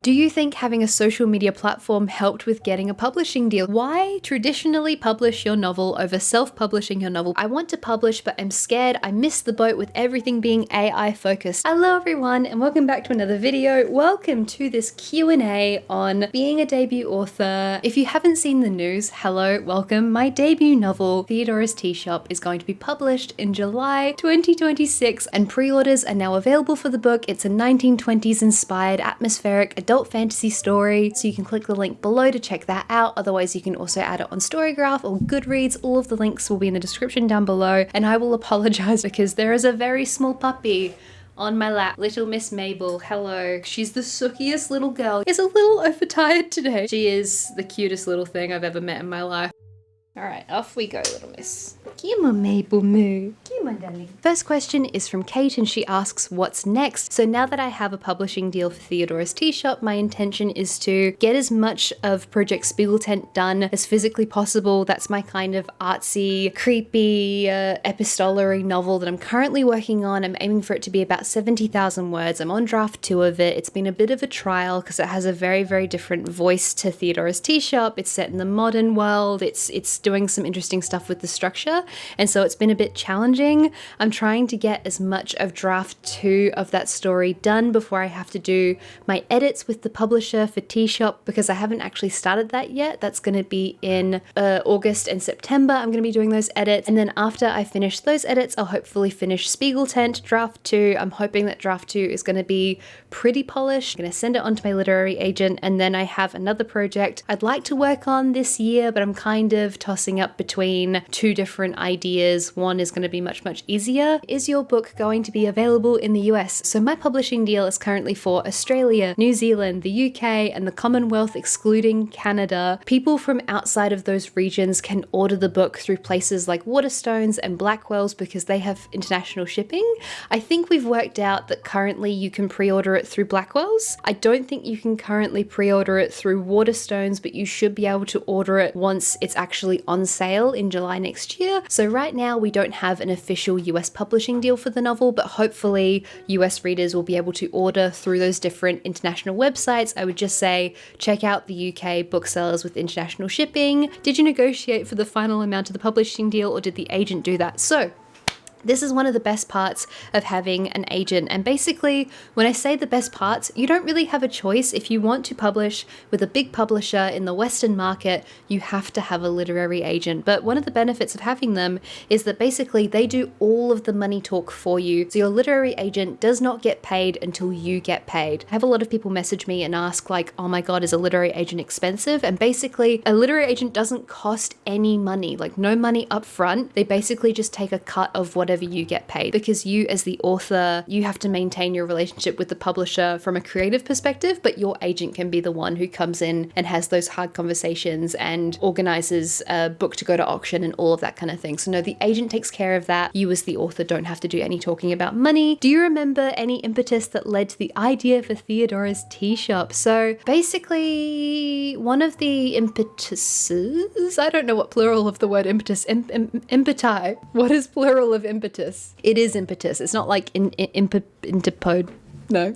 Do you think having a social media platform helped with getting a publishing deal? Why traditionally publish your novel over self-publishing your novel? I want to publish, but I'm scared I missed the boat with everything being AI focused. Hello everyone, and welcome back to another video. Welcome to this Q&A on being a debut author. If you haven't seen the news, hello, welcome. My debut novel, Theodora's Tea Shop, is going to be published in July 2026, and pre-orders are now available for the book. It's a 1920s inspired atmospheric adult fantasy story, so you can click the link below to check that out. Otherwise, you can also add it on Storygraph or Goodreads. All of the links will be in the description down below, and I will apologize because there is a very small puppy on my lap. Little Miss Mabel, hello. She's the sookiest little girl. Is a little overtired today. She is the cutest little thing I've ever met in my life. All right, off we go, little miss. Come on, Mabel Moo. Come on, darling. First question is from Kate, and she asks, what's next? So now that I have a publishing deal for Theodora's Tea Shop, my intention is to get as much of Project Spiegel Tent done as physically possible. That's my kind of artsy, creepy, epistolary novel that I'm currently working on. I'm aiming for it to be about 70,000 words. I'm on draft 2 of it. It's been a bit of a trial because it has a very, very different voice to Theodora's Tea Shop. It's set in the modern world. It's doing some interesting stuff with the structure, and so it's been a bit challenging. I'm trying to get as much of draft 2 of that story done before I have to do my edits with the publisher for Tea Shop, because I haven't actually started that yet. That's going to be in August and September. I'm going to be doing those edits, and then after I finish those edits, I'll hopefully finish Spiegel Tent draft 2. I'm hoping that draft 2 is going to be pretty polished. I'm going to send it on to my literary agent, and then I have another project I'd like to work on this year, but I'm kind of tossing up between 2 different ideas. One is going to be much easier. Is your book going to be available in the US? So my publishing deal is currently for Australia, New Zealand, the UK, and the Commonwealth, excluding Canada. People from outside of those regions can order the book through places like Waterstones and Blackwell's because they have international shipping. I think we've worked out that currently you can pre-order it through Blackwell's. I don't think you can currently pre-order it through Waterstones, but you should be able to order it once it's actually on sale in July next year. So right now we don't have an official US publishing deal for the novel, but hopefully US readers will be able to order through those different international websites. I would just say check out the UK booksellers with international shipping. Did you negotiate for the final amount of the publishing deal, or did the agent do that? So this is one of the best parts of having an agent, and basically when I say the best parts, you don't really have a choice. If you want to publish with a big publisher in the Western market, you have to have a literary agent. But one of the benefits of having them is that basically they do all of the money talk for you. So your literary agent does not get paid until you get paid. I have a lot of people message me and ask like, oh my God, is a literary agent expensive? And basically a literary agent doesn't cost any money, like no money up front. They basically just take a cut of whatever you get paid, because you as the author, you have to maintain your relationship with the publisher from a creative perspective, but your agent can be the one who comes in and has those hard conversations and organizes a book to go to auction and all of that kind of thing. So no, the agent takes care of that. You as the author don't have to do any talking about money. Do you remember any impetus that led to the idea for Theodora's Tea Shop? So basically one of the impetuses, I don't know what plural of the word impetus, impeti. What is plural of impetus? It is impetus. It's not like intipode. No.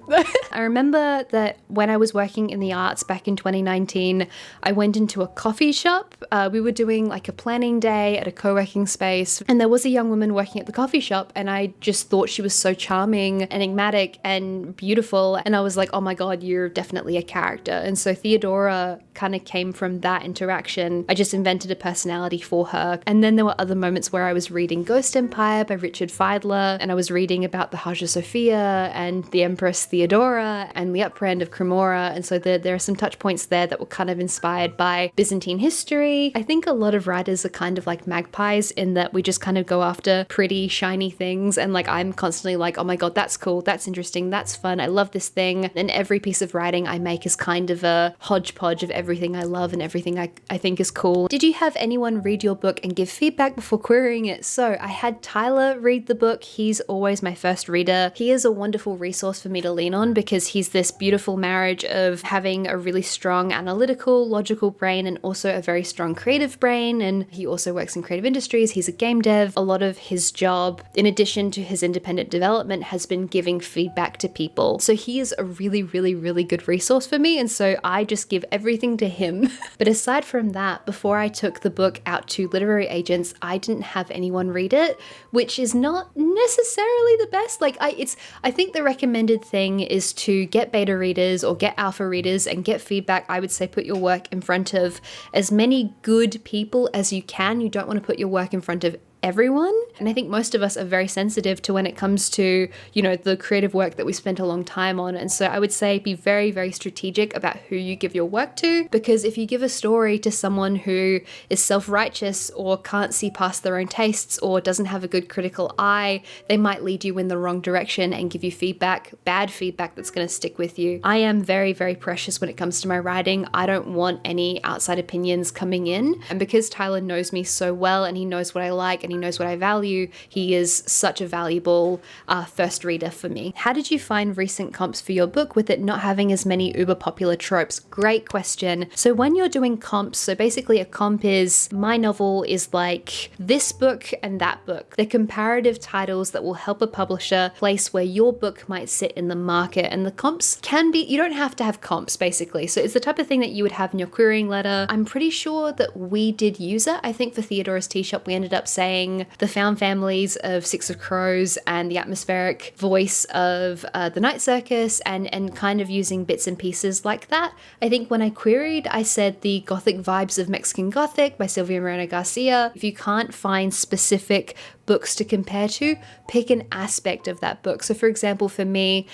I remember that when I was working in the arts back in 2019, I went into a coffee shop. We were doing like a planning day at a co-working space, and there was a young woman working at the coffee shop, and I just thought she was so charming, enigmatic, and beautiful. And I was like, oh my God, you're definitely a character. And so Theodora kind of came from that interaction. I just invented a personality for her. And then there were other moments where I was reading Ghost Empire by Richard Feidler, and I was reading about the Hagia Sophia and the Empress Theodora and the upper end of Cremora. And so there are some touch points there that were kind of inspired by Byzantine history. I think a lot of writers are kind of like magpies in that we just kind of go after pretty shiny things, and like I'm constantly like, oh my God, that's cool, that's interesting, that's fun, I love this thing. And every piece of writing I make is kind of a hodgepodge of everything I love and everything I think is cool. Did you have anyone read your book and give feedback before querying it? So I had Tyler read the book. He's always my first reader. He is a wonderful resource for me to lean on because he's this beautiful marriage of having a really strong analytical, logical brain and also a very strong creative brain. And he also works in creative industries. He's a game dev. A lot of his job, in addition to his independent development, has been giving feedback to people. So he is a really, really, really good resource for me. And so I just give everything to him. But aside from that, before I took the book out to literary agents, I didn't have anyone read it, which is not necessarily the best. I think the recommended thing is to get beta readers or get alpha readers and get feedback. I would say put your work in front of as many good people as you can. You don't want to put your work in front of everyone. And I think most of us are very sensitive to when it comes to, the creative work that we spent a long time on. And so I would say be very, very strategic about who you give your work to, because if you give a story to someone who is self-righteous or can't see past their own tastes or doesn't have a good critical eye, they might lead you in the wrong direction and give you feedback, bad feedback that's going to stick with you. I am very, very precious when it comes to my writing. I don't want any outside opinions coming in. And because Tyler knows me so well and he knows what I like and he knows what I value, he is such a valuable first reader for me. How did you find recent comps for your book with it not having as many uber popular tropes? Great question. So when you're doing comps, so basically a comp is my novel is like this book and that book. They're comparative titles that will help a publisher place where your book might sit in the market. And the comps can be, you don't have to have comps basically. So it's the type of thing that you would have in your querying letter. I'm pretty sure that we did use it. I think for Theodora's Tea Shop, we ended up saying the found families of Six of Crows and the atmospheric voice of the Night Circus and kind of using bits and pieces like that. I think when I queried, I said the Gothic vibes of Mexican Gothic by Silvia Moreno Garcia. If you can't find specific books to compare to, pick an aspect of that book. So for example, for me,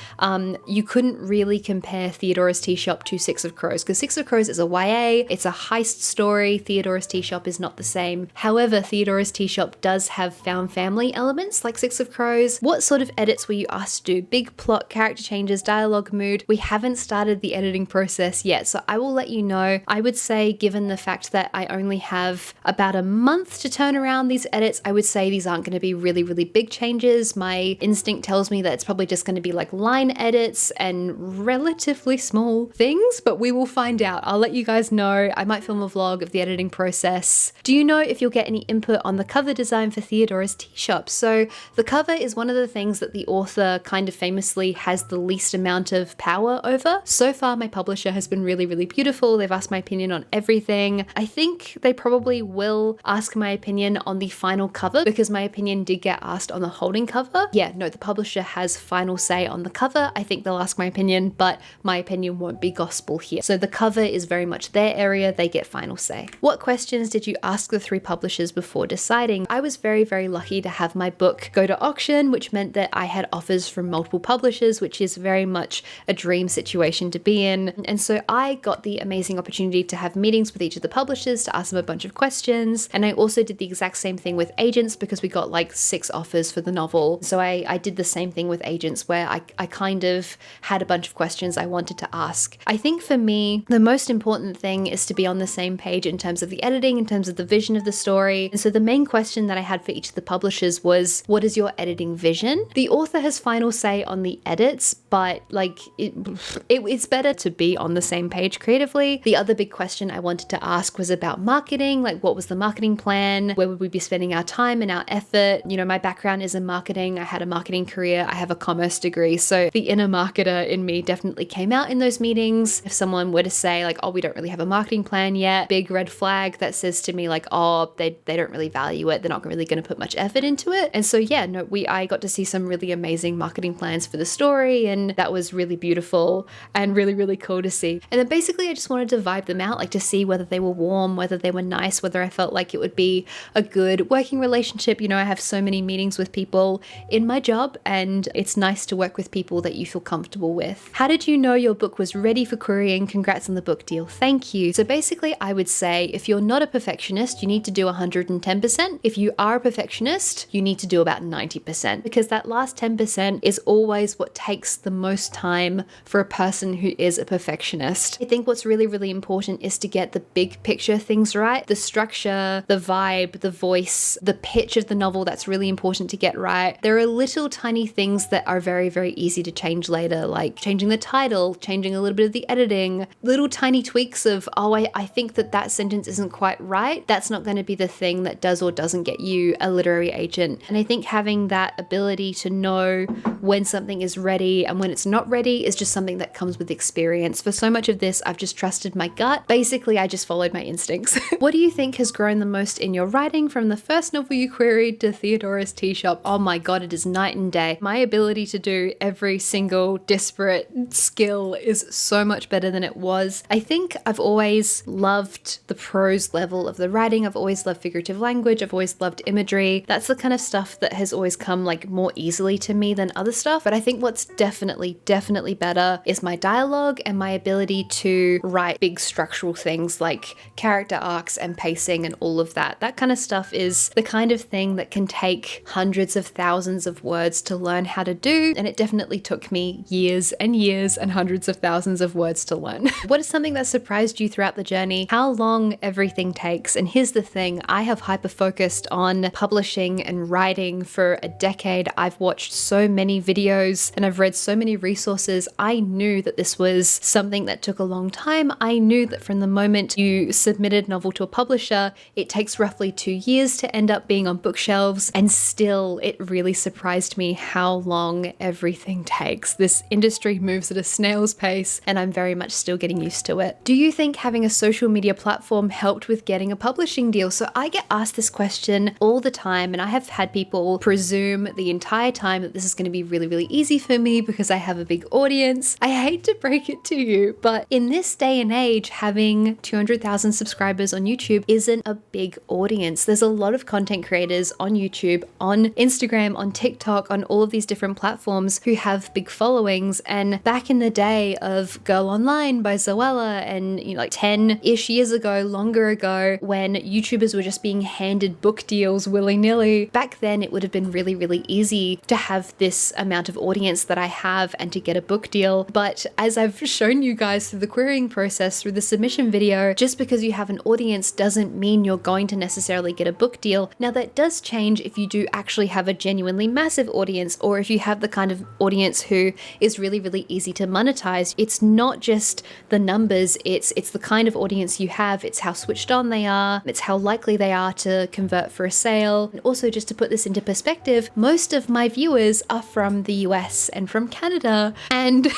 you couldn't really compare Theodora's Tea Shop to Six of Crows because Six of Crows is a YA, it's a heist story. Theodora's Tea Shop is not the same. However, Theodora's Tea Shop does have found family elements like Six of Crows. What sort of edits were you asked to do? Big plot, character changes, dialogue, mood? We haven't started the editing process yet, so I will let you know. I would say, given the fact that I only have about a month to turn around these edits, I would say these aren't going to be really, really big changes. My instinct tells me that it's probably just going to be like line edits and relatively small things, but we will find out. I'll let you guys know. I might film a vlog of the editing process. Do you know if you'll get any input on the cover design for Theodora's Tea Shop? So the cover is one of the things that the author kind of famously has the least amount of power over. So far, my publisher has been really, really beautiful. They've asked my opinion on everything. I think they probably will ask my opinion on the final cover because my opinion did get asked on the holding cover. Yeah, no, the publisher has final say on the cover. I think they'll ask my opinion, but my opinion won't be gospel here. So the cover is very much their area. They get final say. What questions did you ask the 3 publishers before deciding? I was very, very lucky to have my book go to auction, which meant that I had offers from multiple publishers, which is very much a dream situation to be in. And so I got the amazing opportunity to have meetings with each of the publishers to ask them a bunch of questions. And I also did the exact same thing with agents because we got like 6 offers for the novel. So I did the same thing with agents where I kind of had a bunch of questions I wanted to ask. I think for me, the most important thing is to be on the same page in terms of the editing, in terms of the vision of the story. And so the main question that I had for each of the publishers was, what is your editing vision? The author has final say on the edits, but like it's better to be on the same page creatively. The other big question I wanted to ask was about marketing, like what was the marketing plan? Where would we be spending our time and our effort? You know, my background is in marketing. I had a marketing career. I have a commerce degree. So the inner marketer in me definitely came out in those meetings. If someone were to say like, oh, we don't really have a marketing plan yet, big red flag that says to me like, oh, they don't really value it. They're not really going to put much effort into it. And so yeah, no, I got to see some really amazing marketing plans for the story, and that was really beautiful and really, really cool to see. And then basically I just wanted to vibe them out, like to see whether they were warm, whether they were nice, whether I felt like it would be a good working relationship. You know, I have so many meetings with people in my job, and it's nice to work with people that you feel comfortable with. How did you know your book was ready for querying? Congrats on the book deal. Thank you. So basically I would say if you're not a perfectionist, you need to do 110%. If you are a perfectionist, you need to do about 90%, because that last 10% is always what takes the most time for a person who is a perfectionist. I think what's really, really important is to get the big picture things right. The structure, the vibe, the voice, the pitch of the novel novel that's really important to get right. There are little tiny things that are very, very easy to change later, like changing the title, changing a little bit of the editing, little tiny tweaks of, oh, I think that sentence isn't quite right. That's not going to be the thing that does or doesn't get you a literary agent. And I think having that ability to know when something is ready and when it's not ready is just something that comes with experience. For so much of this, I've just trusted my gut. Basically, I just followed my instincts. What do you think has grown the most in your writing from the first novel you queried to Theodora's Tea Shop? Oh my God, it is night and day. My ability to do every single disparate skill is so much better than it was. I think I've always loved the prose level of the writing. I've always loved figurative language. I've always loved imagery. That's the kind of stuff that has always come like more easily to me than other stuff. But I think what's definitely better is my dialogue and my ability to write big structural things like character arcs and pacing and all of that. That kind of stuff is the kind of thing that can take hundreds of thousands of words to learn how to do. And it definitely took me years and years and hundreds of thousands of words to learn. What is something that surprised you throughout the journey? How long everything takes. And here's the thing, I have hyper-focused on publishing and writing for a decade. I've watched so many videos and I've read so many resources. I knew that this was something that took a long time. I knew that from the moment you submitted a novel to a publisher, it takes roughly 2 years to end up being on bookshelves. And still, it really surprised me how long everything takes. This industry moves at a snail's pace and I'm very much still getting used to it. Do you think having a social media platform helped with getting a publishing deal? So I get asked this question all the time and I have had people presume the entire time that this is going to be really, really easy for me because I have a big audience. I hate to break it to you, but in this day and age, having 200,000 subscribers on YouTube isn't a big audience. There's a lot of content creators on YouTube, on Instagram, on TikTok, on all of these different platforms who have big followings. And back in the day of Girl Online by Zoella and like 10-ish years ago, longer ago, when YouTubers were just being handed book deals willy-nilly, back then it would have been really, really easy to have this amount of audience that I have and to get a book deal. But as I've shown you guys through the querying process, through the submission video, just because you have an audience doesn't mean you're going to necessarily get a book deal. Now that does change if you do actually have a genuinely massive audience, or if you have the kind of audience who is really, really easy to monetize. It's not just the numbers, it's the kind of audience you have, it's how switched on they are, it's how likely they are to convert for a sale. And also, just to put this into perspective, most of my viewers are from the US and from Canada, and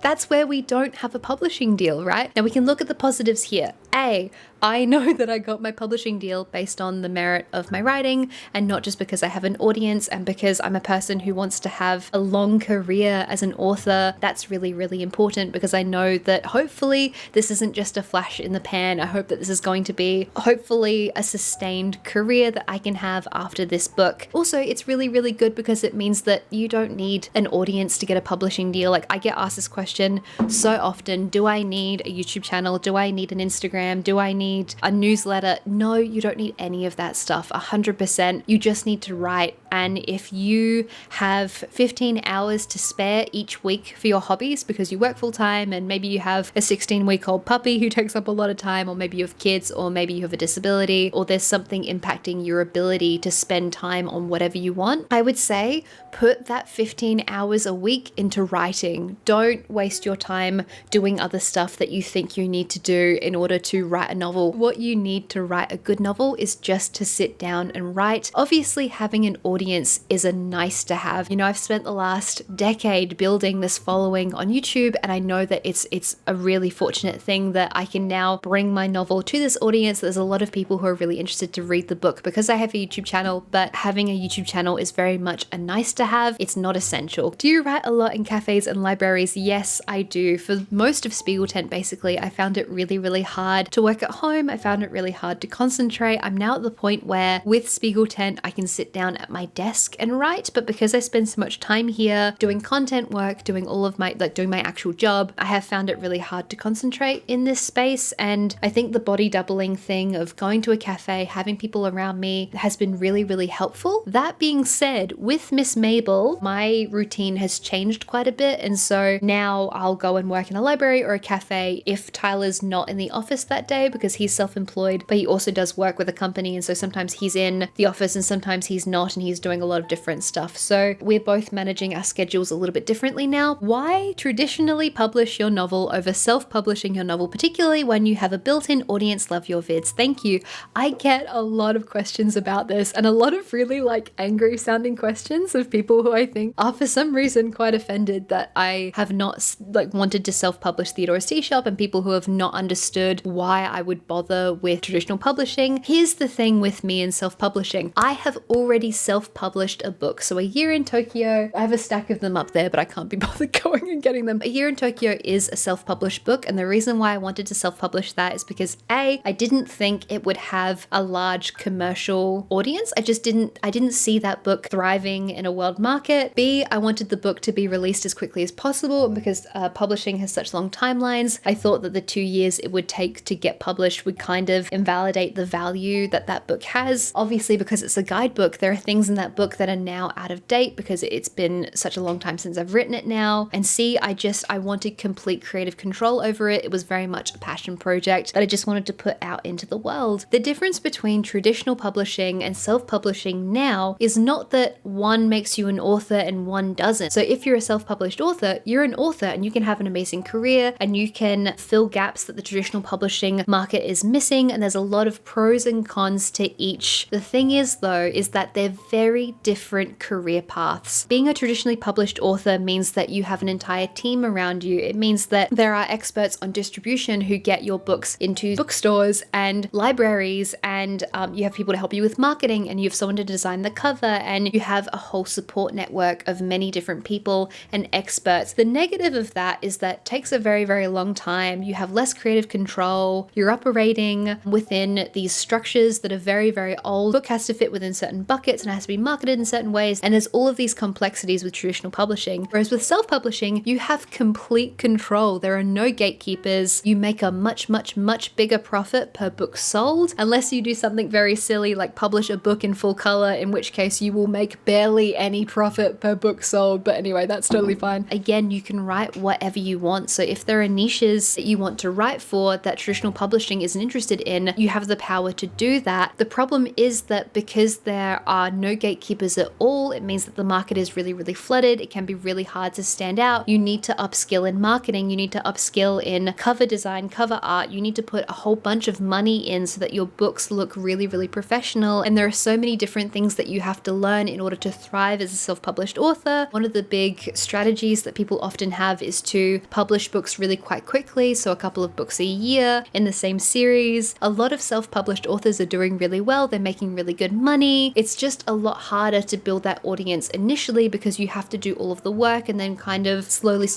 that's where we don't have a publishing deal, right? Now we can look at the positives here. I know that I got my publishing deal based on the merit of my writing and not just because I have an audience and because I'm a person who wants to have a long career as an author. That's really, really important because I know that hopefully this isn't just a flash in the pan. I hope that this is going to be hopefully a sustained career that I can have after this book. Also, it's really, really good because it means that you don't need an audience to get a publishing deal. Like I get asked this question so often, do I need a YouTube channel? Do I need an Instagram? Do I need a newsletter? No, you don't need any of that stuff. 100%. You just need to write. And if you have 15 hours to spare each week for your hobbies because you work full time and maybe you have a 16-week-old puppy who takes up a lot of time, or maybe you have kids, or maybe you have a disability, or there's something impacting your ability to spend time on whatever you want, I would say put that 15 hours a week into writing. Don't waste your time doing other stuff that you think you need to do in order to write a novel. What you need to write a good novel is just to sit down and write. Obviously, having an audience is a nice to have. You know, I've spent the last decade building this following on YouTube, and I know that it's a really fortunate thing that I can now bring my novel to this audience. There's a lot of people who are really interested to read the book because I have a YouTube channel, but having a YouTube channel is very much a nice to have. It's not essential. Do you write a lot in cafes and libraries? Yes, I do. For most of Spiegel Tent, basically, I found it really, really hard to work at home. I found it really hard to concentrate. I'm now at the point where with Spiegel Tent, I can sit down at my desk and write, but because I spend so much time here doing content work, doing all of my, doing my actual job, I have found it really hard to concentrate in this space. And I think the body doubling thing of going to a cafe, having people around me has been really, really helpful. That being said, with Miss Mabel, my routine has changed quite a bit. And so now I'll go and work in a library or a cafe if Tyler's not in the office that day because he's self-employed, but he also does work with a company, and so sometimes he's in the office and sometimes he's not, and he's doing a lot of different stuff. So we're both managing our schedules a little bit differently now. Why traditionally publish your novel over self-publishing your novel, particularly when you have a built-in audience love your vids? Thank you. I get a lot of questions about this, and a lot of really angry sounding questions of people who I think are for some reason quite offended that I have not wanted to self-publish Theodore's Tea Shop, and people who have not understood why I would bother with traditional publishing. Here's the thing with me and self-publishing. I have already self-published a book. So A Year in Tōkyō, I have a stack of them up there, but I can't be bothered going and getting them. A Year in Tōkyō is a self-published book, and the reason why I wanted to self-publish that is because A, I didn't think it would have a large commercial audience. I didn't see that book thriving in a world market. B, I wanted the book to be released as quickly as possible, and because publishing has such long timelines, I thought that the 2 years it would take to get published would kind of invalidate the value that that book has. Obviously, because it's a guidebook, there are things in that book that are now out of date because it's been such a long time since I've written it now. And C, I wanted complete creative control over it. It was very much a passion project that I just wanted to put out into the world. The difference between traditional publishing and self-publishing now is not that one makes you an author and one doesn't. So if you're a self-published author, you're an author and you can have an amazing career and you can fill gaps that the traditional publishing market is missing, and there's a lot of pros and cons to each. The thing is though, is that they're very different career paths. Being a traditionally published author means that you have an entire team around you. It means that there are experts on distribution who get your books into bookstores and libraries, and you have people to help you with marketing, and you have someone to design the cover, and you have a whole support network of many different people and experts. The negative of that is that it takes a very, very long time. You have less creative control. You're operating within these structures that are very, very old. The book has to fit within certain buckets and it has to be marketed in certain ways. And there's all of these complexities with traditional publishing. Whereas with self-publishing, you have complete control. There are no gatekeepers. You make a much, much, much bigger profit per book sold, unless you do something very silly like publish a book in full color, in which case you will make barely any profit per book sold. But anyway, that's totally fine. Again, you can write whatever you want. So if there are niches that you want to write for that traditional publishing isn't interested in, you have the power to do that. The problem is that because there are no gatekeepers at all, it means that the market is really, really flooded. It can be really hard to stand out. You need to upskill in marketing. You need to upskill in cover design, cover art. You need to put a whole bunch of money in so that your books look really, really professional. And there are so many different things that you have to learn in order to thrive as a self-published author. One of the big strategies that people often have is to publish books really quite quickly. So a couple of books a year in the same series. A lot of self-published authors are doing really well. They're making really good money. It's just a lot harder to build that audience initially because you have to do all of the work and then kind of slowly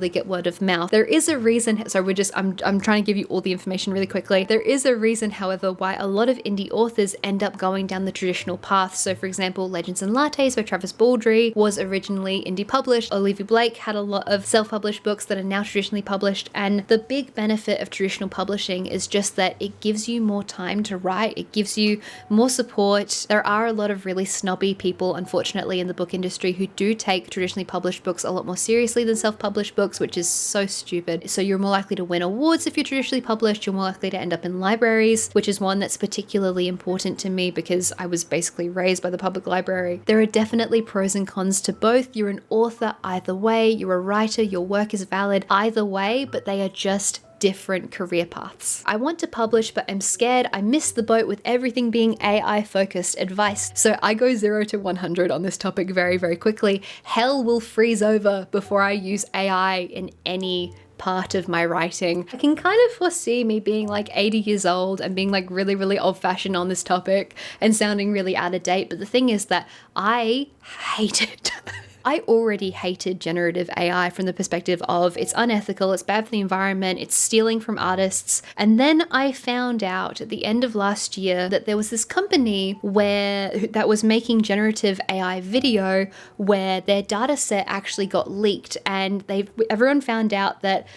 get word of mouth. There is a reason, so I'm trying to give you all the information really quickly. There is a reason, however, why a lot of indie authors end up going down the traditional path. So for example, Legends and Lattes by Travis Baldree was originally indie published. Olivia Blake had a lot of self-published books that are now traditionally published, and the big benefit of traditional publishing is just that it gives you more time to write. It gives you more support. There are a lot of really snobby people, unfortunately, in the book industry who do take traditionally published books a lot more seriously than self-published books, which is so stupid. So you're more likely to win awards if you're traditionally published. You're more likely to end up in libraries, which is one that's particularly important to me because I was basically raised by the public library. There are definitely pros and cons to both. You're an author either way. You're a writer. Your work is valid either way, but they are just different career paths. I want to publish, but I'm scared. I missed the boat with everything being AI focused. Advice. So I go 0 to 100 on this topic very, very quickly. Hell will freeze over before I use AI in any part of my writing. I can kind of foresee me being like 80 years old and being like really, really old fashioned on this topic and sounding really out of date. But the thing is that I hate it. I already hated generative AI from the perspective of it's unethical, it's bad for the environment, it's stealing from artists. And then I found out at the end of last year that there was this company that was making generative AI video where their data set actually got leaked, and everyone found out that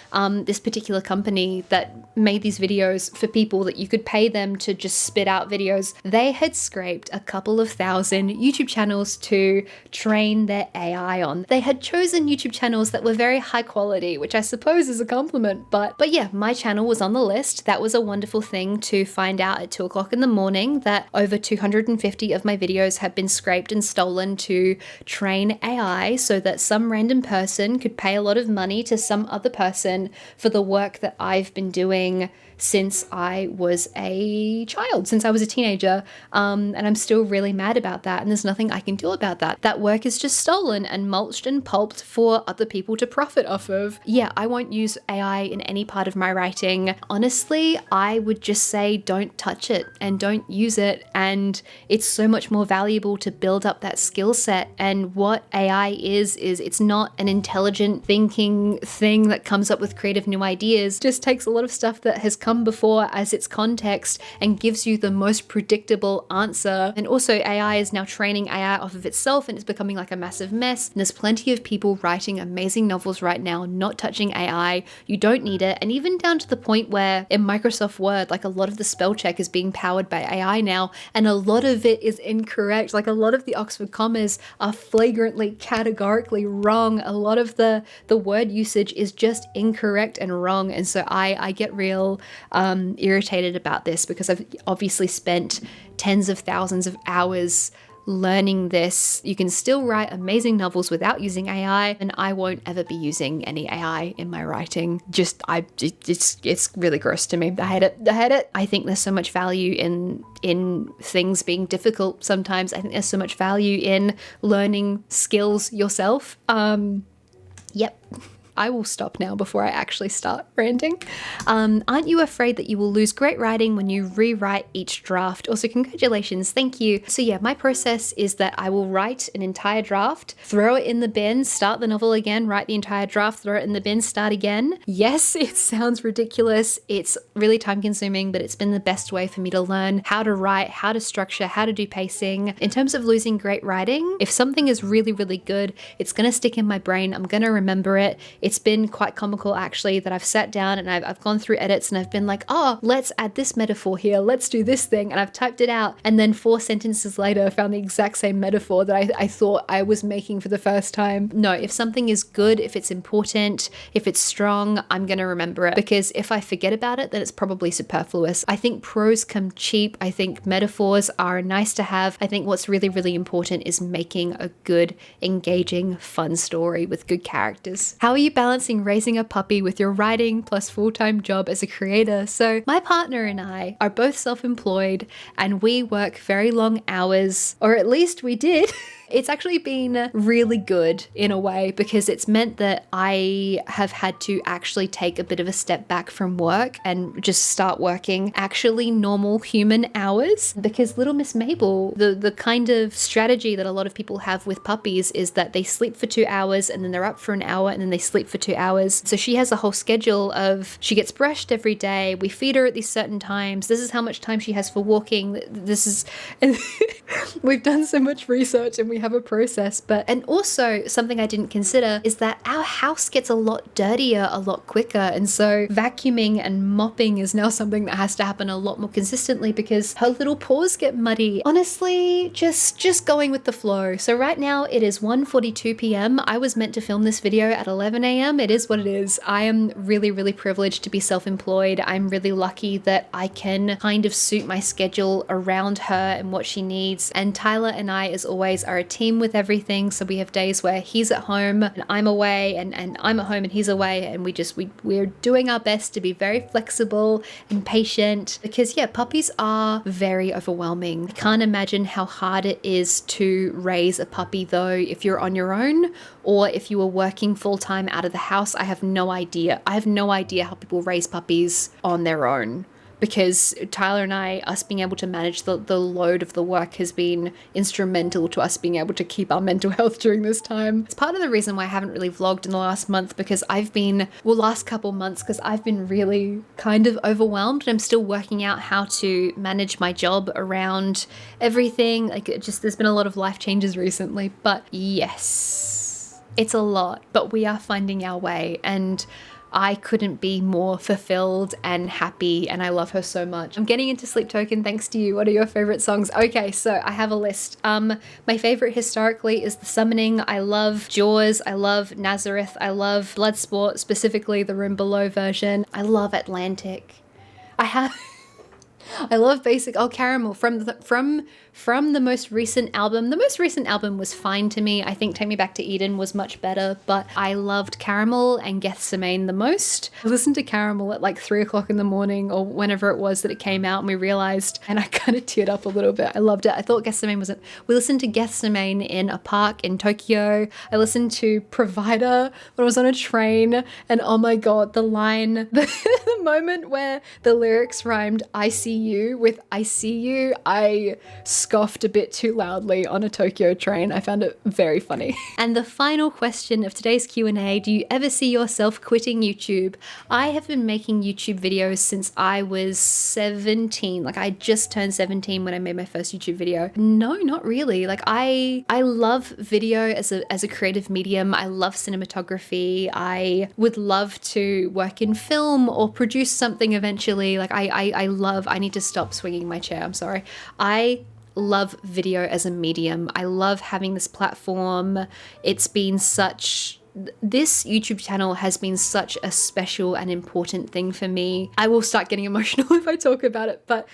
this particular company that made these videos for people that you could pay them to just spit out videos, they had scraped a couple of thousand YouTube channels to train their AI AI on. They had chosen YouTube channels that were very high quality, which I suppose is a compliment, but yeah, my channel was on the list. That was a wonderful thing to find out at 2 o'clock in the morning, that over 250 of my videos had been scraped and stolen to train AI so that some random person could pay a lot of money to some other person for the work that I've been doing since I was a child, since I was a teenager. And I'm still really mad about that. And there's nothing I can do about that. That work is just stolen and mulched and pulped for other people to profit off of. Yeah, I won't use AI in any part of my writing. Honestly, I would just say don't touch it and don't use it. And it's so much more valuable to build up that skill set. And what AI is it's not an intelligent thinking thing that comes up with creative new ideas. It just takes a lot of stuff that has come before as its context and gives you the most predictable answer. And also AI is now training AI off of itself, and it's becoming like a massive mess. And there's plenty of people writing amazing novels right now not touching AI. You don't need it. And even down to the point where in Microsoft Word, like a lot of the spell check is being powered by AI now, and a lot of it is incorrect. Like a lot of the Oxford commas are flagrantly, categorically wrong. A lot of the word usage is just incorrect and wrong. And so I get real irritated about this, because I've obviously spent tens of thousands of hours learning this. You can still write amazing novels without using AI, and I won't ever be using any AI in my writing. It's really gross to me. I hate it. I think there's so much value in things being difficult sometimes. I think there's so much value in learning skills yourself. Yep. I will stop now before I actually start ranting. Aren't you afraid that you will lose great writing when you rewrite each draft? Also, congratulations, thank you. So yeah, my process is that I will write an entire draft, throw it in the bin, start the novel again, write the entire draft, throw it in the bin, start again. Yes, it sounds ridiculous. It's really time consuming, but it's been the best way for me to learn how to write, how to structure, how to do pacing. In terms of losing great writing, if something is really, really good, it's gonna stick in my brain. I'm gonna remember it. It's been quite comical actually that I've sat down and I've gone through edits and I've been like, oh, let's add this metaphor here, let's do this thing, and I've typed it out, and then 4 sentences later found the exact same metaphor that I thought I was making for the first time. No, if something is good, if it's important, if it's strong, I'm gonna remember it, because if I forget about it, then it's probably superfluous. I think prose come cheap. I think metaphors are nice to have. I think what's really, really important is making a good, engaging, fun story with good characters. How are you balancing raising a puppy with your writing plus full-time job as a creator? So my partner and I are both self-employed and we work very long hours, or at least we did. It's actually been really good in a way, because it's meant that I have had to actually take a bit of a step back from work and just start working actually normal human hours. Because little Miss Mabel, the kind of strategy that a lot of people have with puppies is that they sleep for 2 hours and then they're up for an hour and then they sleep for 2 hours. So she has a whole schedule of, she gets brushed every day, we feed her at these certain times, this is how much time she has for walking, this is, and we've done so much research and we have a process. And also something I didn't consider is that our house gets a lot dirtier a lot quicker, and so vacuuming and mopping is now something that has to happen a lot more consistently because her little paws get muddy. Honestly, just going with the flow. So right now it is 1:42 p.m. I was meant to film this video at 11 a.m. It is what it is. I am really, really privileged to be self-employed. I'm really lucky that I can kind of suit my schedule around her and what she needs. And Tyler and I, as always, are a team with everything. So we have days where he's at home and I'm away, and I'm at home and he's away, and we're doing our best to be very flexible and patient, because yeah, puppies are very overwhelming. I can't imagine how hard it is to raise a puppy though if you're on your own, or if you were working full-time out of the house. I have no idea how people raise puppies on their own, because Tyler and I, us being able to manage the load of the work has been instrumental to us being able to keep our mental health during this time. It's part of the reason why I haven't really vlogged in the last month, because last couple months, because I've been really kind of overwhelmed and I'm still working out how to manage my job around everything. There's been a lot of life changes recently, but yes, it's a lot, but we are finding our way. And I couldn't be more fulfilled and happy, and I love her so much. I'm getting into Sleep Token thanks to you. What are your favorite songs? Okay, so I have a list. My favorite historically is The Summoning. I love Jaws. I love Nazareth. I love Bloodsport, specifically the Room Below version. I love Atlantic. I love Basic. Oh, Caramel from the most recent album. The most recent album was fine to me. I think Take Me Back to Eden was much better, but I loved Caramel and Gethsemane the most. I listened to Caramel at like 3 o'clock in the morning or whenever it was that it came out, and we realized, and I kind of teared up a little bit. I loved it. I thought Gethsemane wasn't. We listened to Gethsemane in a park in Tōkyō. I listened to Provider when I was on a train, and oh my god, the line, the moment where the lyrics rhymed I see you with I see you, I scoffed a bit too loudly on a Tōkyō train. I found it very funny. And the final question of today's Q&A, do you ever see yourself quitting YouTube? I have been making YouTube videos since I was 17. Like I just turned 17 when I made my first YouTube video. No, not really. Like I love video as a creative medium. I love cinematography. I would love to work in film or produce something eventually. Like I need to stop swinging my chair. I'm sorry. I love video as a medium. I love having this platform. This YouTube channel has been such a special and important thing for me. I will start getting emotional if I talk about it, but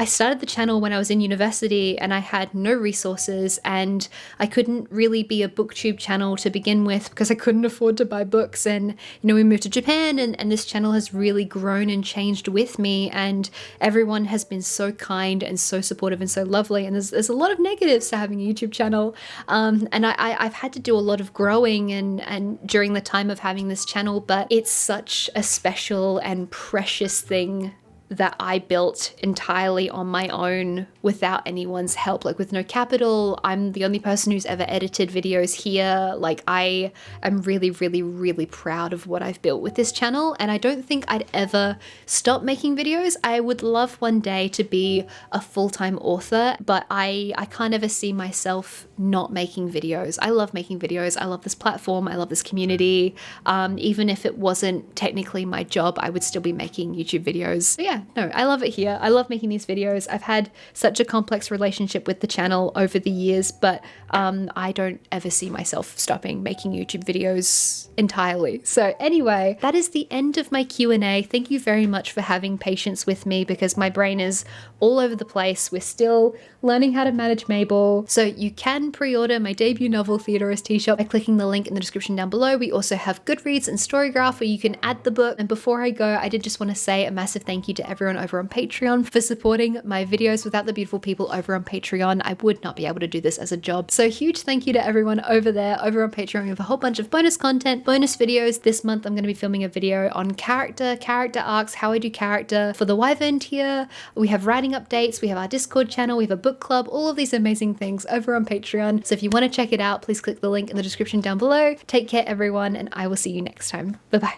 I started the channel when I was in university and I had no resources, and I couldn't really be a booktube channel to begin with because I couldn't afford to buy books. And, we moved to Japan, and this channel has really grown and changed with me, and everyone has been so kind and so supportive and so lovely. And there's a lot of negatives to having a YouTube channel. And I've had to do a lot of growing and during the time of having this channel, but it's such a special and precious thing that I built entirely on my own without anyone's help, like with no capital. I'm the only person who's ever edited videos here. Like I am really, really, really proud of what I've built with this channel, and I don't think I'd ever stop making videos. I would love one day to be a full-time author, but I can't ever see myself not making videos. I love making videos. I love this platform. I love this community. Even if it wasn't technically my job, I would still be making YouTube videos. So yeah, no, I love it here. I love making these videos. I've had such a complex relationship with the channel over the years, but I don't ever see myself stopping making YouTube videos entirely. So anyway, that is the end of my Q&A. Thank you very much for having patience with me because my brain is all over the place. We're still learning how to manage Mabel. So you can pre-order my debut novel, Theodora's Tea Shop, by clicking the link in the description down below. We also have Goodreads and Storygraph where you can add the book. And before I go, I did just want to say a massive thank you to everyone over on Patreon for supporting my videos. Without the beautiful people over on Patreon, I would not be able to do this as a job. So huge thank you to everyone over there. Over on Patreon, we have a whole bunch of bonus content, bonus videos. This month, I'm going to be filming a video on character arcs, how I do character for the Wyvern tier. We have writing updates. We have our Discord channel. We have a book club, all of these amazing things over on Patreon. So if you want to check it out, please click the link in the description down below. Take care, everyone, and I will see you next time. Bye-bye.